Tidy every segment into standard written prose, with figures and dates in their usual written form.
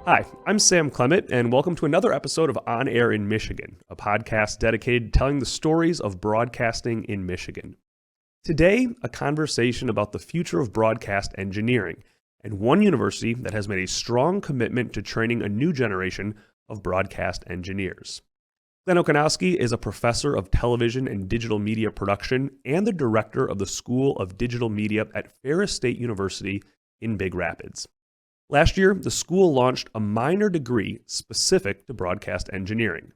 Hi, I'm Sam Clement, and welcome to another episode of On Air in Michigan, a podcast dedicated to telling the stories of broadcasting in Michigan. Today, a conversation about the future of broadcast engineering, and one university that has made a strong commitment to training a new generation of broadcast engineers. Glen Okonoski is a professor of television and digital media production and the director of the School of Digital Media at Ferris State University in Big Rapids. Last year, the school launched a minor degree specific to broadcast engineering.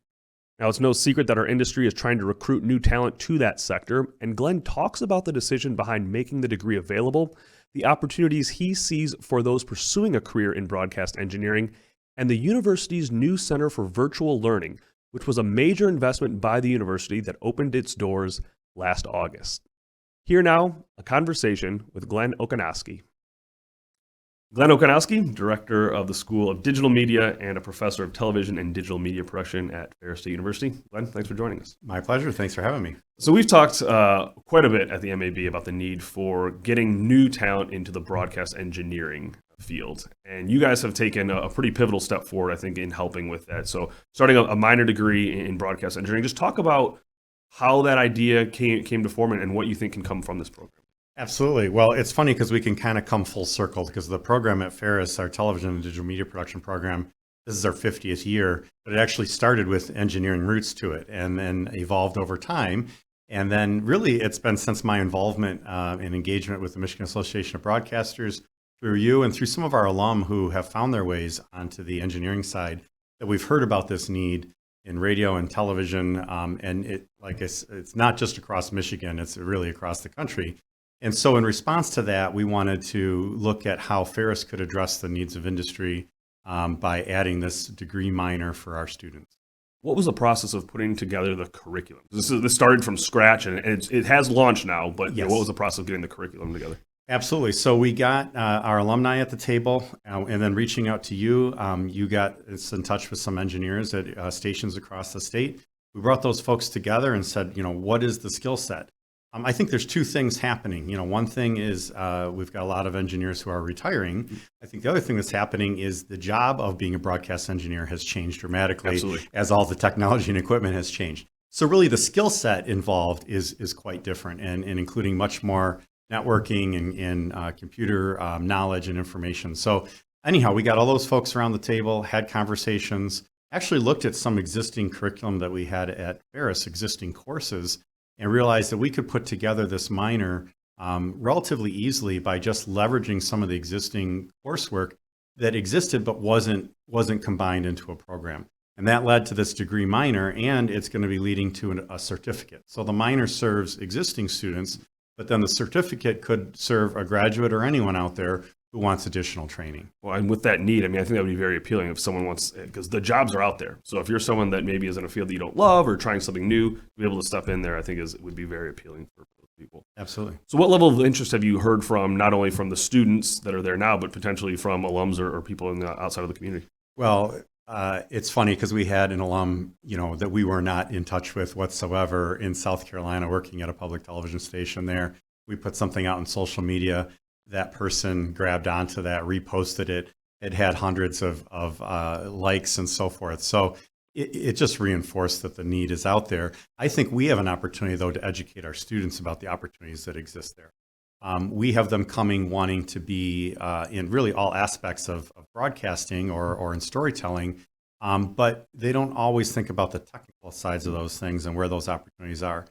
Now, it's no secret that our industry is trying to recruit new talent to that sector, and Glen talks about the decision behind making the degree available, the opportunities he sees for those pursuing a career in broadcast engineering, and the university's new Center for Virtual Learning, which was a major investment by the university that opened its doors last August. Here now, a conversation with Glen Okonoski. Glen Okonoski, director of the School of Digital Media and a professor of television and digital media production at Ferris State University. Glen, thanks for joining us. My pleasure. Thanks for having me. So we've talked quite a bit at the MAB about the need for getting new talent into the broadcast engineering field. And you guys have taken a pretty pivotal step forward, I think, in helping with that. So starting a minor degree in broadcast engineering, just talk about how that idea came to form and what you think can come from this program. Absolutely. Well, it's funny because we can kind of come full circle because the program at Ferris, our television and digital media production program, this is our 50th year, but it actually started with engineering roots to it and then evolved over time. And then really it's been since my involvement and engagement with the Michigan Association of Broadcasters, through you and through some of our alum who have found their ways onto the engineering side, that we've heard about this need in radio and television. And it's not just across Michigan, it's really across the country. And so in response to that, we wanted to look at how Ferris could address the needs of industry by adding this degree minor for our students. What was the process of putting together the curriculum? This started from scratch and it has launched now, but Yes. What was the process of getting the curriculum together? Absolutely. So we got our alumni at the table and then reaching out to you. You got us in touch with some engineers at stations across the state. We brought those folks together and said, what is the skill set? I think there's two things happening. One thing is we've got a lot of engineers who are retiring. I think the other thing that's happening is the job of being a broadcast engineer has changed dramatically. Absolutely. As all the technology and equipment has changed. So really the skill set involved is quite different and including much more networking and computer knowledge and information. So anyhow, we got all those folks around the table, had conversations, actually looked at some existing curriculum that we had at Ferris, existing courses, and realized that we could put together this minor relatively easily by just leveraging some of the existing coursework that existed but wasn't combined into a program. And that led to this degree minor, and it's going to be leading to a certificate. So the minor serves existing students, but then the certificate could serve a graduate or anyone out there who wants additional training. Well, and with that need, I think that would be very appealing if someone wants, because the jobs are out there. So if you're someone that maybe is in a field that you don't love or trying something new, to be able to step in there, I think would be very appealing for people. Absolutely. So what level of interest have you heard from, not only from the students that are there now, but potentially from alums or people outside of the community? Well, it's funny because we had an alum, that we were not in touch with whatsoever in South Carolina working at a public television station there. We put something out on social media. That person grabbed onto that, reposted it. It had hundreds of likes and so forth. So it just reinforced that the need is out there. I think we have an opportunity, though, to educate our students about the opportunities that exist there. We have them coming wanting to be in really all aspects of broadcasting or in storytelling, but they don't always think about the technical sides of those things and where those opportunities are.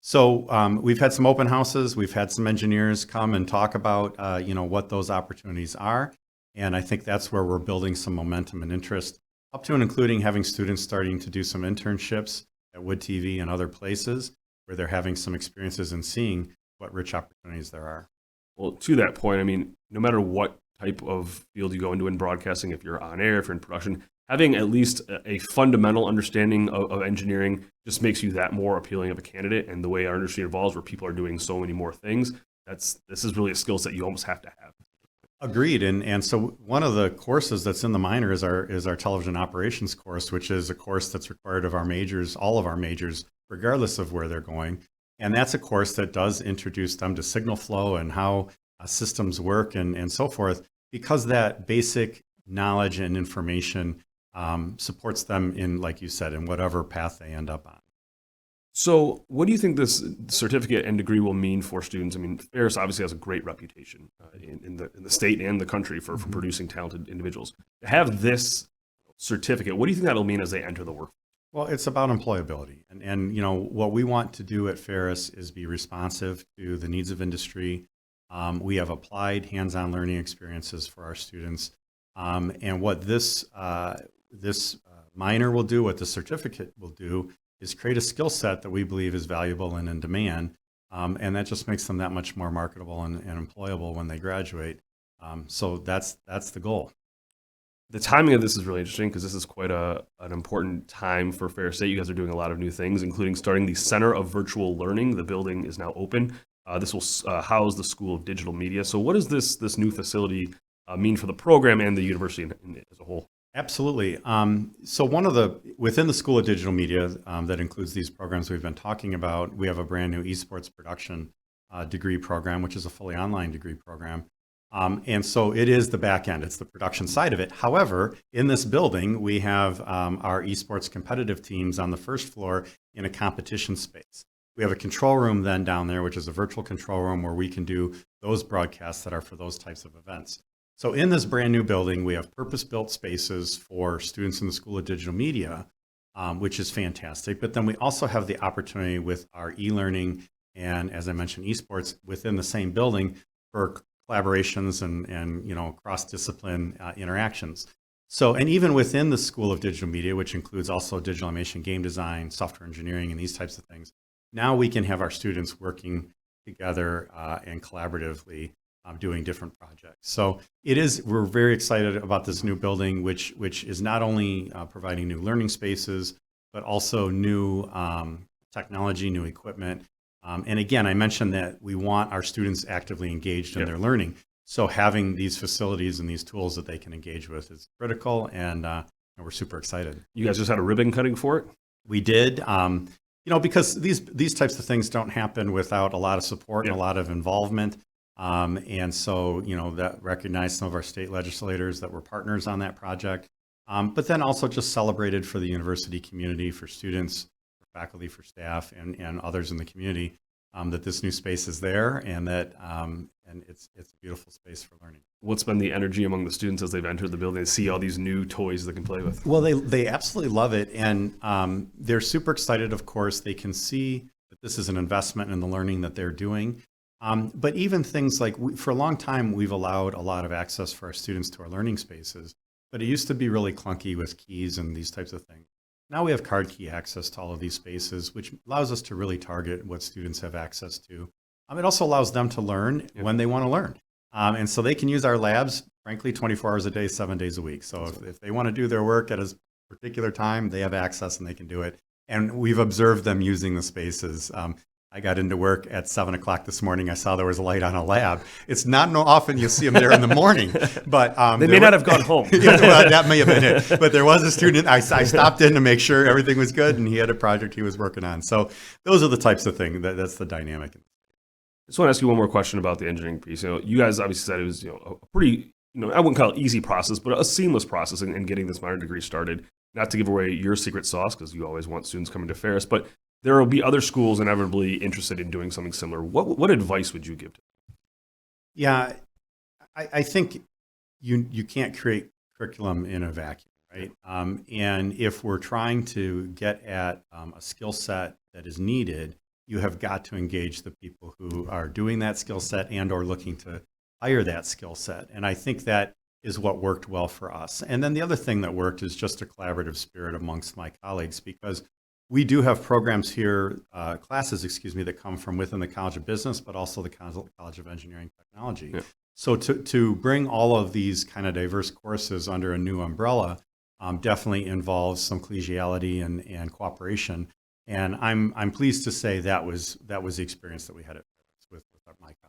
So we've had some open houses. We've had some engineers come and talk about, what those opportunities are. And I think that's where we're building some momentum and interest, up to and including having students starting to do some internships at Wood TV and other places where they're having some experiences and seeing what rich opportunities there are. Well, to that point, no matter what type of field you go into in broadcasting, if you're on air, if you're in production, having at least a fundamental understanding of engineering just makes you that more appealing of a candidate. And the way our industry evolves, where people are doing so many more things, this is really a skill set you almost have to have. Agreed. And so one of the courses that's in the minor is our television operations course, which is a course that's required of our majors, all of our majors, regardless of where they're going. And that's a course that does introduce them to signal flow and how systems work and so forth, because that basic knowledge and information supports them in, like you said, in whatever path they end up on. So what do you think this certificate and degree will mean for students? I mean, Ferris obviously has a great reputation in the state and the country for producing talented individuals. To have this certificate, what do you think that'll mean as they enter the workforce? Well, it's about employability. And what we want to do at Ferris is be responsive to the needs of industry. We have applied hands-on learning experiences for our students. And what this minor will do, what the certificate will do, is create a skill set that we believe is valuable and in demand. And that just makes them that much more marketable and employable when they graduate. So that's the goal. The timing of this is really interesting because this is quite an important time for Ferris State. You guys are doing a lot of new things, including starting the Center of Virtual Learning. The building is now open. This will house the School of Digital Media. So what does this new facility mean for the program and the university as a whole? Absolutely. So within the School of Digital Media that includes these programs we've been talking about, we have a brand new esports production degree program, which is a fully online degree program. And so it is the back end. It's the production side of it. However, in this building, we have our esports competitive teams on the first floor in a competition space. We have a control room then down there, which is a virtual control room where we can do those broadcasts that are for those types of events. So in this brand new building, we have purpose-built spaces for students in the School of Digital Media, which is fantastic. But then we also have the opportunity with our e-learning and, as I mentioned, esports within the same building for collaborations and cross-discipline interactions. So, and even within the School of Digital Media, which includes also digital animation, game design, software engineering, and these types of things, now we can have our students working together and collaboratively doing different projects. So we're very excited about this new building, which is not only providing new learning spaces, but also new technology, new equipment. And again, I mentioned that we want our students actively engaged in their learning. So having these facilities and these tools that they can engage with is critical, and we're super excited. You guys just had a ribbon cutting for it? We did. Because these types of things don't happen without a lot of support and a lot of involvement. And so, that recognized some of our state legislators that were partners on that project, but then also just celebrated for the university community, for students, for faculty, for staff, and others in the community, that this new space is there, and that and it's a beautiful space for learning. What's been the energy among the students as they've entered the building and see all these new toys they can play with? Well, they absolutely love it, and they're super excited. Of course, they can see that this is an investment in the learning that they're doing. But even things like, for a long time, we've allowed a lot of access for our students to our learning spaces, but it used to be really clunky with keys and these types of things. Now we have card key access to all of these spaces, which allows us to really target what students have access to. It also allows them to learn when they want to learn. And so they can use our labs, frankly, 24 hours a day, 7 days a week. So if they want to do their work at a particular time, they have access and they can do it. And we've observed them using the spaces. I got into work at 7 o'clock this morning. I saw there was a light on a lab. It's not often you see them there in the morning, but they may not have gone home. Well, that may have been it. But there was a student. I stopped in to make sure everything was good, and he had a project he was working on. So those are the types of things. That's the dynamic. I just want to ask you one more question about the engineering piece. You guys obviously said it was a pretty, I wouldn't call it easy process, but a seamless process in getting this minor degree started. Not to give away your secret sauce, because you always want students coming to Ferris, but there will be other schools inevitably interested in doing something similar. What advice would you give to them? Yeah, I think you can't create curriculum in a vacuum, right? And if we're trying to get at a skill set that is needed, you have got to engage the people who are doing that skill set and or looking to hire that skill set. And I think that is what worked well for us. And then the other thing that worked is just a collaborative spirit amongst my colleagues, because we do have programs here, classes, that come from within the College of Business, but also the College of Engineering Technology. Yeah. So to bring all of these kind of diverse courses under a new umbrella definitely involves some collegiality and cooperation. And I'm pleased to say that was the experience that we had with my college.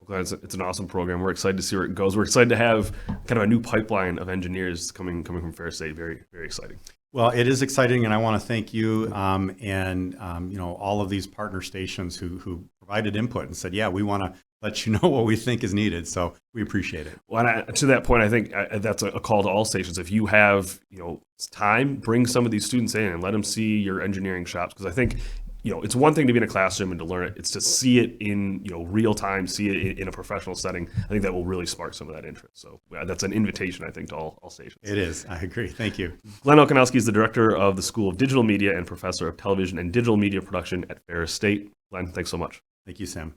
Well, it's an awesome program. We're excited to see where it goes. We're excited to have kind of a new pipeline of engineers coming from Ferris State. Very, very exciting. Well, it is exciting, and I want to thank you and all of these partner stations who provided input and said, yeah, we want let you know what we think is needed. So we appreciate it. Well, to that point, I think that's a call to all stations. If you have time, bring some of these students in and let them see your engineering shops, because I think it's one thing to be in a classroom and to learn it. It's to see it in real time, see it in a professional setting. I think that will really spark some of that interest. So that's an invitation, I think, to all stations. It is. I agree. Thank you. Glen Okonoski is the director of the School of Digital Media and professor of television and digital media production at Ferris State. Glen, thanks so much. Thank you, Sam.